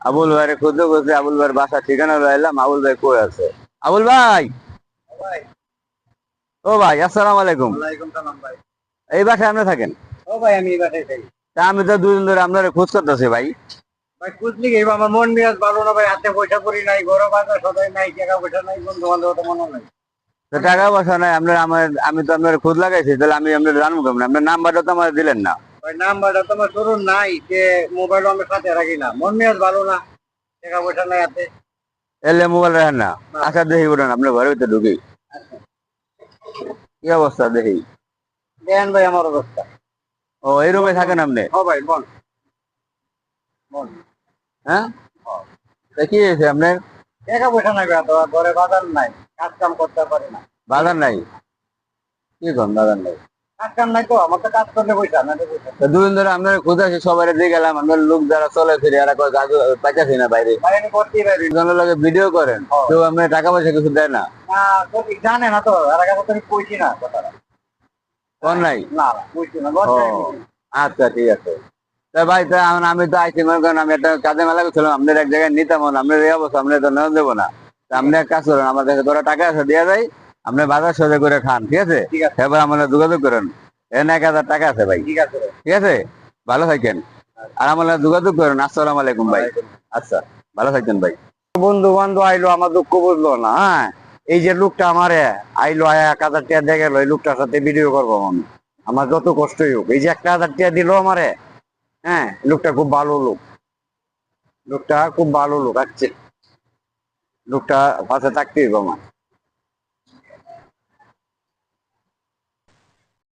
আবুল ভাইয়ের খুঁজতে খুঁজতে আবুল ভাইয়ের বাসা ঠিকানা লাইলাম। আবুল ভাই কই আছে? আবুল ভাই, ভাই। ও ভাই, আসসালামু আলাইকুম। ওয়ালাইকুম সালাম ভাই। এই বাসায় আপনি থাকেন? ও ভাই, আমি এই বাসায় থাকি। তা আমি তো দুদিন ধরে আপনার খোঁজ করতেছি ভাই। ভাই খুঁজলি কি? আমার মন মেজাজ ভালো না ভাই, হাতে পয়সা করি নাই, ঘরে বাজার সদাই নাই, টাকা পয়সা নাই, বন্ধু বান্ধব তো মনে নাই। তো টাকা পয়সা নাই আপনার, আমি তো আপনার খোঁজ লাগাইছি, তাহলে আমি আপনার জানবো কেমন? আপনার নাম্বারটা তো আমার দিলেন না। ভাই নাম্বারটা তোমার ধরুন নাই, যে মোবাইল আমি সাথে রাখি না, মন মেজাজ ভালো না, টাকা পয়সা নাই হাতে। এলে মোবাইল রাখেন না? না। আচ্ছা দেখি উঠেন, আপনার ঘরের ভিতরে ঢুকি। কি অবস্থা দেখি? দেন ভাই আমার অবস্থা। ও, এই রুমে থাকেন আপনি? ও ভাই বল বল। হ্যাঁ, তা কি হয়েছে আপনার? টাকা পয়সা নাই ভাই, তো ঘরে বাজার নাই, কাজ কাম করতে পারি না। বাজার নাই? কি কন বাজার নাই? কাজ কাম নাই তো, আমার তো কাজ করলে পয়সা না, পয়সা। তা দুদিন ধরে আপনার খোঁজ আছে, সবাই দিয়ে গেলাম, আপনার লোক যারা চলে ফিরে এরা কয় কাজ পাইতেছি না বাইরে। ভাই আমি করতেই পারি না। জনের লগে ভিডিও করেন, কেউ আপনার টাকা পয়সা কিছু দেয় না? সঠিক জানে না তো, আর আগে তো আমি কইছি না কথাটা। কোন নাই? না না কইছি না, ও, লজ্জায় কইছি। আচ্ছা ঠিক আছে। তা ভাই, তা আমি তো আইছি, মনে করেন আমি একটা কাজে মেলা করছিলাম, আপনার এক জায়গায় নিতাম না, আপনার এই অবস্থা, আপনি তো নেওয়া দেবো না। তা আপনি এক কাজ করেন, আমার কাছে ধরো টাকা আছে দেওয়া যায়, আপনি বাজার সোজা করে খান, ঠিক আছে? ঠিক আছে। এবার আমার যোগাযোগ করেন। এখানে 1,000 টাকা আছে ভাই, ঠিক আছে ভাই। ঠিক আছে? ভালো থাকেন। আর আমার যোগাযোগ করেন। আসসালামু আলাইকুম ভাই। আচ্ছা, ভালো থাকবেন ভাই। বন্ধু বান্ধব আইলো, আমার দুঃখ বুঝলো না। হ্যাঁ, এই যে লোকটা আমারে আইলো, 1,000 টাকা দিয়ে গেল, এই লোকটার সাথে ভিডিও করবো আমি। আমার যত কষ্টই হোক, এই যে 1,000 টাকা দিল আমারে। হ্যাঁ, লোকটা খুব ভালো লোক, লোকটা খুব ভালো লোক আছে। লোকটা পাশে থাকতেই হবে আমার।